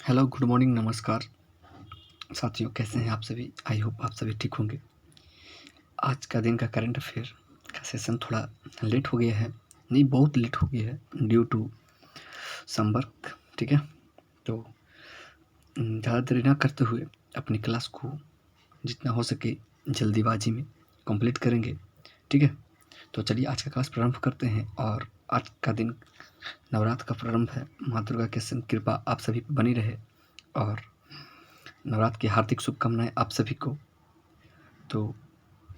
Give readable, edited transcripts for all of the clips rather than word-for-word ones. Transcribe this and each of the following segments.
Hello, good morning, नमस्कार साथियों, कैसे हैं आप सभी? आई होप आप सभी ठीक होंगे। आज का दिन का करंट अफेयर का सेशन थोड़ा लेट हो गया है, नहीं बहुत लेट हो गया है ड्यू टू सम वर्क, ठीक है। तो ज़्यादा देरी ना करते हुए अपनी क्लास को जितना हो सके जल्दीबाजी में कंप्लीट करेंगे, ठीक है। तो चलिए आज का क्लास प्रारंभ करते हैं। और आज का दिन नवरात्र का प्रारंभ है। माँ दुर्गा की असीम कृपा आप सभी पर बनी रहे और नवरात्र की हार्दिक शुभकामनाएं आप सभी को। तो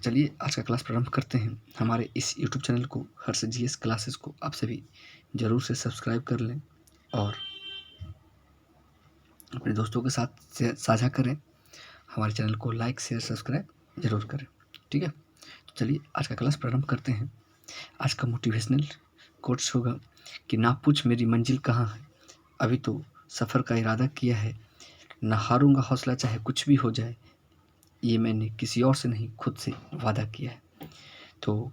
चलिए आज का क्लास प्रारंभ करते हैं। हमारे इस यूट्यूब चैनल को हर्ष जीएस क्लासेस को आप सभी ज़रूर से सब्सक्राइब कर लें और अपने दोस्तों के साथ साझा करें। हमारे चैनल को लाइक शेयर सब्सक्राइब ज़रूर करें, ठीक है। तो चलिए आज का क्लास प्रारंभ करते हैं। आज का मोटिवेशनल कोट्स होगा कि ना पूछ मेरी मंजिल कहाँ है, अभी तो सफ़र का इरादा किया है, ना हारूंगा हौसला चाहे कुछ भी हो जाए, ये मैंने किसी और से नहीं खुद से वादा किया है। तो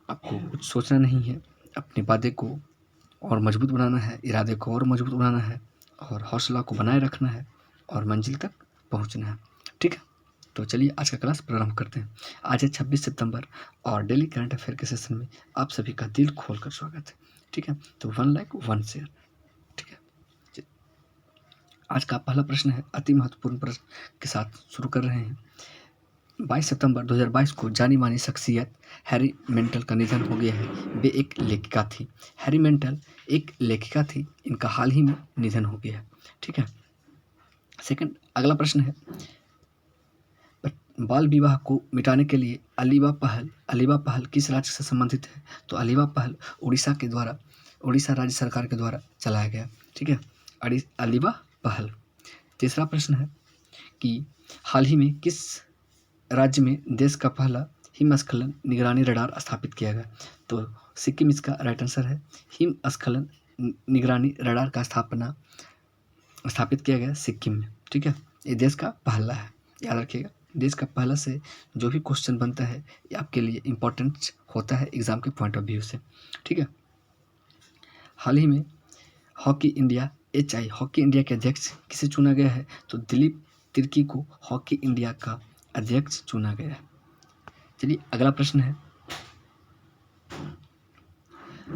आपको कुछ सोचना नहीं है, अपने वादे को और मजबूत बनाना है, इरादे को और मजबूत बनाना है और हौसला को बनाए रखना है और मंजिल तक पहुंचना है, ठीक है। तो चलिए आज का क्लास प्रारंभ करते हैं। आज है 26 सितंबर और डेली करंट अफेयर के सेशन में आप सभी का दिल खोल कर स्वागत है, ठीक है। तो 1 लाइक 1 शेयर, ठीक है। आज का पहला प्रश्न है, अति महत्वपूर्ण प्रश्न के साथ शुरू कर रहे हैं। 22 सितंबर 2022 को जानी मानी शख्सियत हैरी मेंटल का निधन हो गया है। वे एक लेखिका थी। हैरी मेंटल एक लेखिका थी, इनका हाल ही में निधन हो गया है, ठीक है। सेकंड अगला प्रश्न है, बाल विवाह को मिटाने के लिए अलीबा पहल किस राज्य से संबंधित है? तो अलीबा पहल उड़ीसा राज्य सरकार के द्वारा चलाया गया, ठीक है। अलीबा पहल। तीसरा प्रश्न है कि हाल ही में किस राज्य में देश का पहला हिमस्खलन निगरानी रडार स्थापित किया गया? तो सिक्किम इसका राइट आंसर है। हिमस्खलन निगरानी रडार का स्थापित किया गया सिक्किम में, ठीक है। ये देश का पहला है, याद रखिएगा। देश का पहला से जो भी क्वेश्चन बनता है ये आपके लिए इम्पोर्टेंट होता है एग्जाम के पॉइंट ऑफ व्यू से, ठीक है। हाल ही में हॉकी इंडिया के अध्यक्ष किसे चुना गया है? तो दिलीप तिर्की को हॉकी इंडिया का अध्यक्ष चुना गया है। चलिए अगला प्रश्न है,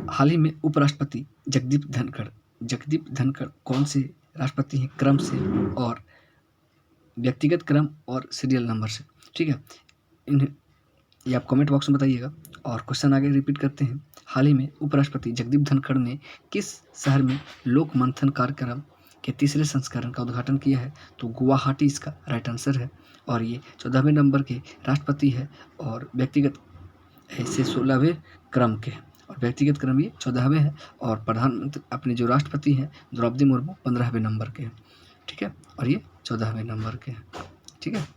हाल ही में उपराष्ट्रपति जगदीप धनखड़ कौन से राष्ट्रपति हैं क्रम से और व्यक्तिगत क्रम और सीरियल नंबर से, ठीक है। ये आप कमेंट बॉक्स में बताइएगा। और क्वेश्चन आगे रिपीट करते हैं। हाल ही में उपराष्ट्रपति जगदीप धनखड़ ने किस शहर में लोक मंथन कार्यक्रम के तीसरे संस्करण का उद्घाटन किया है? तो गुवाहाटी इसका राइट आंसर है और ये 14वें नंबर के राष्ट्रपति है और व्यक्तिगत ऐसे 16वें क्रम के हैं और व्यक्तिगत क्रम ये 14वें है और प्रधानमंत्री अपने जो राष्ट्रपति हैं द्रौपदी मुर्मू 15वें नंबर के हैं, ठीक है। और ये 14वें नंबर के हैं, ठीक है।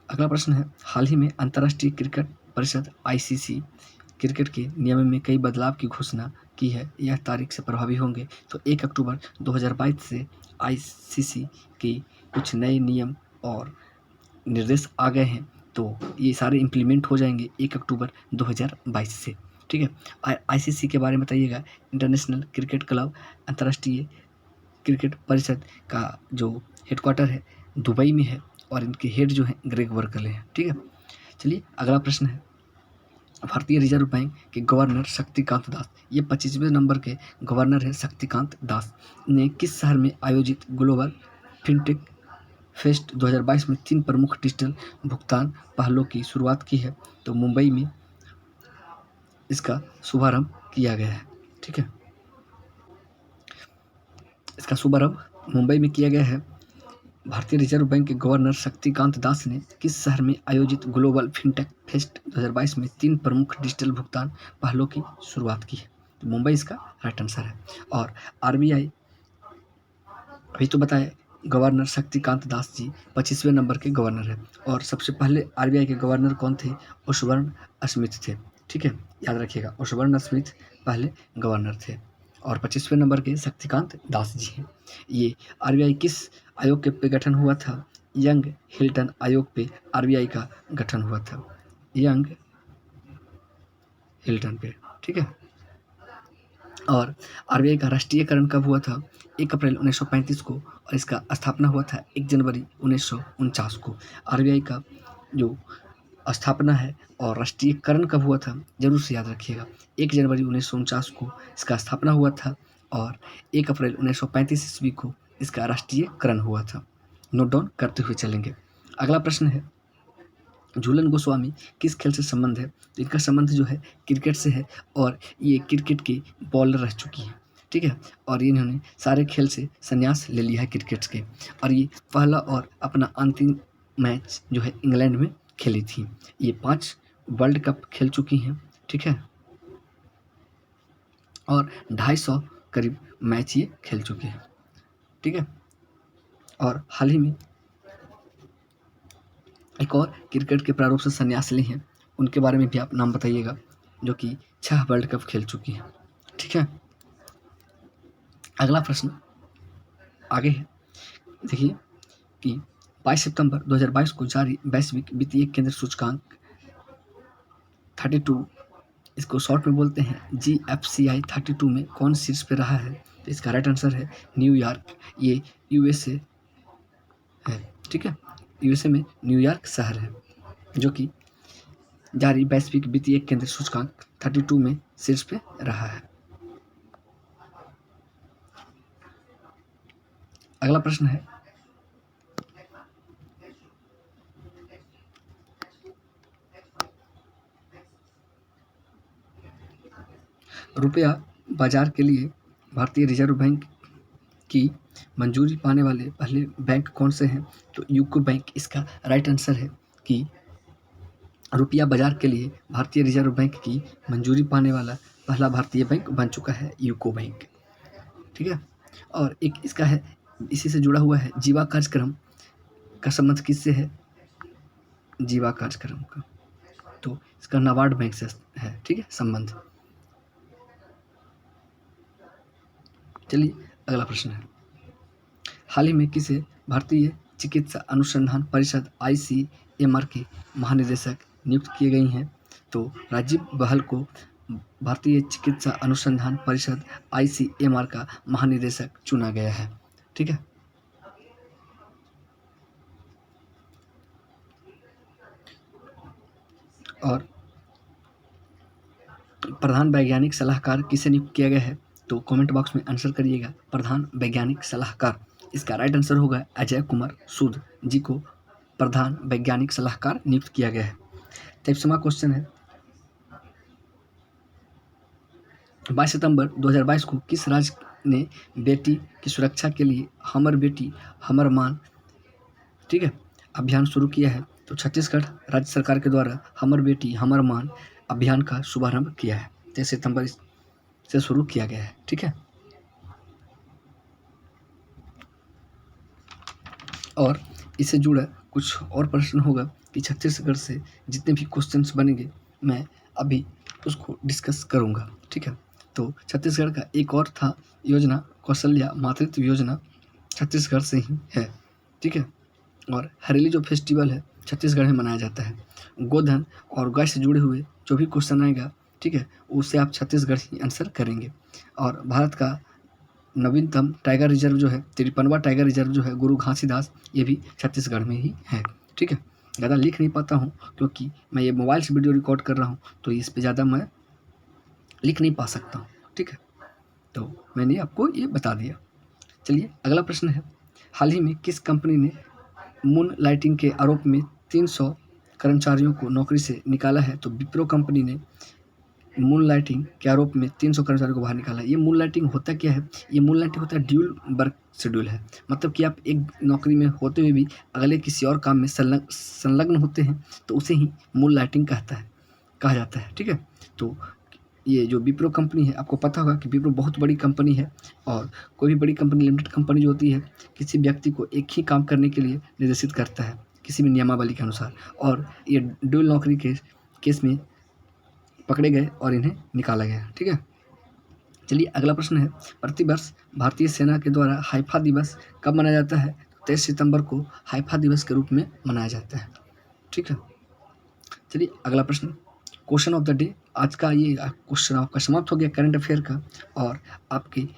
अगला प्रश्न है, हाल ही में अंतर्राष्ट्रीय क्रिकेट परिषद ICC क्रिकेट के नियम में कई बदलाव की घोषणा की है, यह तारीख से प्रभावी होंगे? तो 1 अक्टूबर 2022 से ICC के कुछ नए नियम और निर्देश आ गए हैं, तो ये सारे इम्प्लीमेंट हो जाएंगे 1 अक्टूबर 2022 से, ठीक है। ICC के बारे में बताइएगा। इंटरनेशनल क्रिकेट क्लब अंतर्राष्ट्रीय क्रिकेट परिषद का जो हेडक्वार्टर है दुबई में है और इनके हेड जो हैं ग्रेग वर्कले हैं, ठीक है। चलिए अगला प्रश्न है, भारतीय रिजर्व बैंक के गवर्नर शक्तिकांत दास, ये 25वें नंबर के गवर्नर है शक्तिकांत दास, ने किस शहर में आयोजित ग्लोबल फिनटेक फेस्ट 2022 में 3 प्रमुख डिजिटल भुगतान पहलों की शुरुआत की है? तो मुंबई में इसका शुभारंभ किया गया है, ठीक है। इसका शुभारंभ मुंबई में किया गया है। भारतीय रिजर्व बैंक के गवर्नर शक्तिकांत दास ने किस शहर में आयोजित ग्लोबल फिनटेक फेस्ट 2022 में 3 प्रमुख डिजिटल भुगतान पहलों की शुरुआत की है? तो मुंबई इसका राइट आंसर है। और RBI अभी तो बताए गवर्नर शक्तिकांत दास जी 25वें नंबर के गवर्नर है और सबसे पहले RBI के गवर्नर कौन थे? ओशबर्न स्मिथ थे, ठीक है, याद रखिएगा। ओशबर्न स्मिथ पहले गवर्नर थे और 25वें नंबर के शक्तिकांत दास जी हैं। ये RBI किस आयोग के पे गठन हुआ था? यंग हिल्टन आयोग पे RBI का गठन हुआ था, यंग हिल्टन पे, ठीक है। और आरबीआई का राष्ट्रीयकरण कब हुआ था? 1 अप्रैल 1935 को, और इसका स्थापना हुआ था 1 जनवरी 1949 को। आरबीआई का जो स्थापना है और राष्ट्रीयकरण कब हुआ था, ज़रूर से याद रखिएगा। 1 जनवरी 1949 को इसका स्थापना हुआ था और 1 अप्रैल 1935 ईस्वी को इसका राष्ट्रीयकरण हुआ था। नोट डाउन करते हुए चलेंगे। अगला प्रश्न है, झूलन गोस्वामी किस खेल से संबंध है? तो इनका संबंध जो है क्रिकेट से है और ये क्रिकेट की बॉलर रह चुकी हैं, ठीक है। और इन्होंने सारे खेल से संन्यास ले लिया है क्रिकेट के, और ये पहला और अपना अंतिम मैच जो है इंग्लैंड में खेली थी। ये 5 वर्ल्ड कप खेल चुकी हैं, ठीक है, और 250 करीब मैच ये खेल चुके हैं, ठीक है। और हाल ही में एक और क्रिकेट के प्रारूप से संन्यास ली हैं, उनके बारे में भी आप नाम बताइएगा, जो कि 6 वर्ल्ड कप खेल चुकी हैं, ठीक है। अगला प्रश्न आगे है, देखिए कि 22 सितंबर 2022 को जारी वैश्विक वित्तीय केंद्र सूचकांक 32, इसको शॉर्ट में बोलते हैं GFCI 32 में कौन शीर्ष पे रहा है? तो इसका राइट आंसर है न्यूयॉर्क। ये यूएसए है, ठीक है। यूएसए में न्यूयॉर्क शहर है जो कि जारी वैश्विक वित्तीय केंद्र सूचकांक 32 में शीर्ष पे रहा है। अगला प्रश्न है, रुपया बाजार के लिए भारतीय रिजर्व बैंक की मंजूरी पाने वाले पहले बैंक कौन से हैं? तो यूको बैंक इसका राइट आंसर है कि रुपया बाजार के लिए भारतीय रिजर्व बैंक की मंजूरी पाने वाला पहला भारतीय बैंक बन चुका है यूको बैंक, ठीक है। और एक इसका है, इसी से जुड़ा हुआ है, जीवा कार्यक्रम का संबंध किससे है? जीवा कार्यक्रम का, तो इसका नाबार्ड बैंक से है, ठीक है, संबंध। चलिए अगला प्रश्न है, हाल ही में किसे भारतीय चिकित्सा अनुसंधान परिषद ICMR के महानिदेशक नियुक्त किए गई हैं? तो राजीव बहल को भारतीय चिकित्सा अनुसंधान परिषद ICMR का महानिदेशक चुना गया है, ठीक है। और प्रधान वैज्ञानिक सलाहकार किसे नियुक्त किया गया है? तो कमेंट बॉक्स में आंसर करिएगा, प्रधान वैज्ञानिक सलाहकार। इसका राइट आंसर होगा अजय कुमार सूद जी को प्रधान वैज्ञानिक सलाहकार नियुक्त किया गया है। 23वां क्वेश्चन है, 22 सितंबर 2022 को किस राज्य ने बेटी की सुरक्षा के लिए हमर बेटी हमर मान, ठीक है, अभियान शुरू किया है? तो छत्तीसगढ़ राज्य सरकार के द्वारा हमर बेटी हमर मान अभियान का शुभारंभ किया है, 23 सितंबर से शुरू किया गया है, ठीक है। और इससे जुड़ा कुछ और प्रश्न होगा कि छत्तीसगढ़ से जितने भी क्वेश्चंस बनेंगे मैं अभी उसको डिस्कस करूँगा, ठीक है। तो छत्तीसगढ़ का एक और था योजना, कौशल्या मातृत्व योजना, छत्तीसगढ़ से ही है, ठीक है। और हरेली जो फेस्टिवल है छत्तीसगढ़ में मनाया जाता है। गोधन और गाय से जुड़े हुए जो भी क्वेश्चन आएगा, ठीक है, उससे आप छत्तीसगढ़ ही आंसर करेंगे। और भारत का नवीनतम टाइगर रिजर्व जो है, 53वां टाइगर रिजर्व जो है गुरु घासीदास, ये भी छत्तीसगढ़ में ही है, ठीक है। ज़्यादा लिख नहीं पाता हूँ क्योंकि मैं ये मोबाइल से वीडियो रिकॉर्ड कर रहा हूँ, तो इस पे ज़्यादा मैं लिख नहीं पा सकता हूँ, ठीक है। तो मैंने आपको ये बता दिया। चलिए अगला प्रश्न है, हाल ही में किस कंपनी ने मून लाइटिंग के आरोप में 300 कर्मचारियों को नौकरी से निकाला है? तो विप्रो कंपनी ने मून लाइटिंग के आरोप में 300 कर्मचारियों को बाहर निकाला है। ये मून लाइटिंग होता क्या है? ये मून लाइटिंग होता है ड्यूल वर्क शेड्यूल है, मतलब कि आप एक नौकरी में होते हुए भी अगले किसी और काम में संलग्न होते हैं, तो उसे ही मून लाइटिंग कहा जाता है, ठीक है। तो ये जो विप्रो कंपनी है, आपको पता होगा कि विप्रो बहुत बड़ी कंपनी है, और कोई भी बड़ी कंपनी, लिमिटेड कंपनी जो होती है, किसी व्यक्ति को एक ही काम करने के लिए निर्देशित करता है किसी भी नियमावली के अनुसार, और ये ड्यूल नौकरी के केस में पकड़े गए और इन्हें निकाला गया, ठीक है। चलिए अगला प्रश्न है, प्रतिवर्ष भारतीय सेना के द्वारा हाइफा दिवस कब मनाया जाता है? 23 सितंबर को हाइफा दिवस के रूप में मनाया जाता है, ठीक है। चलिए अगला प्रश्न, क्वेश्चन ऑफ द डे, आज का ये क्वेश्चन आपका समाप्त हो गया करंट अफेयर का। और आपकी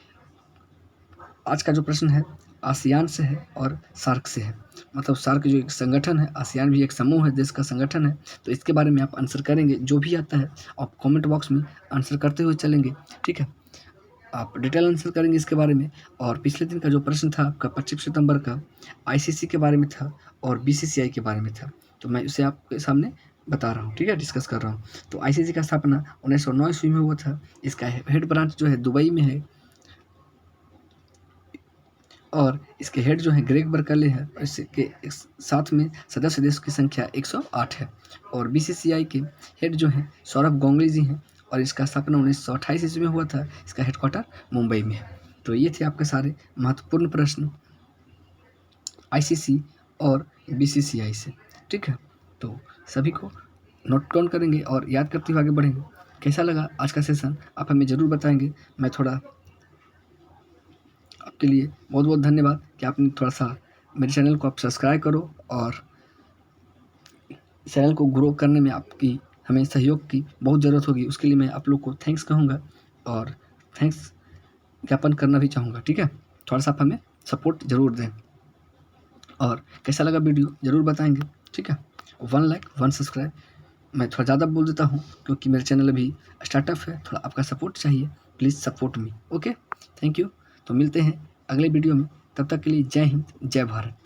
आज का जो प्रश्न है आसियान से है और सार्क से है, मतलब सार्क जो एक संगठन है, आसियान भी एक समूह है, देश का संगठन है। तो इसके बारे में आप आंसर करेंगे, जो भी आता है आप कमेंट बॉक्स में आंसर करते हुए चलेंगे, ठीक है। आप डिटेल आंसर करेंगे इसके बारे में। और पिछले दिन का जो प्रश्न था आपका 25 सितंबर का, आईसीसी के बारे में था और बीसीसीआई के बारे में था, तो मैं उसे आपके सामने बता रहा हूँ, ठीक है, डिस्कस कर रहा हूँ। तो आईसीसी का स्थापना 1909 ईस्वी में हुआ था। इसका हेड ब्रांच जो है दुबई में है और इसके हेड जो है ग्रेग बर्कले है। इसके साथ में सदस्य देश की संख्या 108 है। और बीसीसीआई के हेड जो हैं सौरभ गांगुली जी हैं और इसका स्थापना 1928 ईस्वी में हुआ था। इसका हेडक्वार्टर मुंबई में है। तो ये थे आपके सारे महत्वपूर्ण प्रश्न आईसीसी और बीसीसीआई से, ठीक है। तो सभी को नोट डाउन करेंगे और याद करते हुए आगे बढ़ेंगे। कैसा लगा आज का सेशन आप हमें ज़रूर बताएंगे। मैं थोड़ा आपके लिए बहुत बहुत धन्यवाद कि आपने थोड़ा सा मेरे चैनल को आप सब्सक्राइब करो और चैनल को ग्रो करने में आपकी हमें सहयोग की बहुत ज़रूरत होगी। उसके लिए मैं आप लोग को थैंक्स कहूँगा और थैंक्स ज्ञापन करना भी चाहूँगा, ठीक है। थोड़ा सा आप हमें सपोर्ट ज़रूर दें और कैसा लगा वीडियो ज़रूर बताएंगे, ठीक है। 1 लाइक 1 सब्सक्राइब, मैं थोड़ा ज़्यादा बोल देता हूँ क्योंकि मेरा चैनल अभी स्टार्टअप है, थोड़ा आपका सपोर्ट चाहिए। Please support me, okay, thank you. तो मिलते हैं अगले वीडियो में, तब तक के लिए जय हिंद, जय भारत।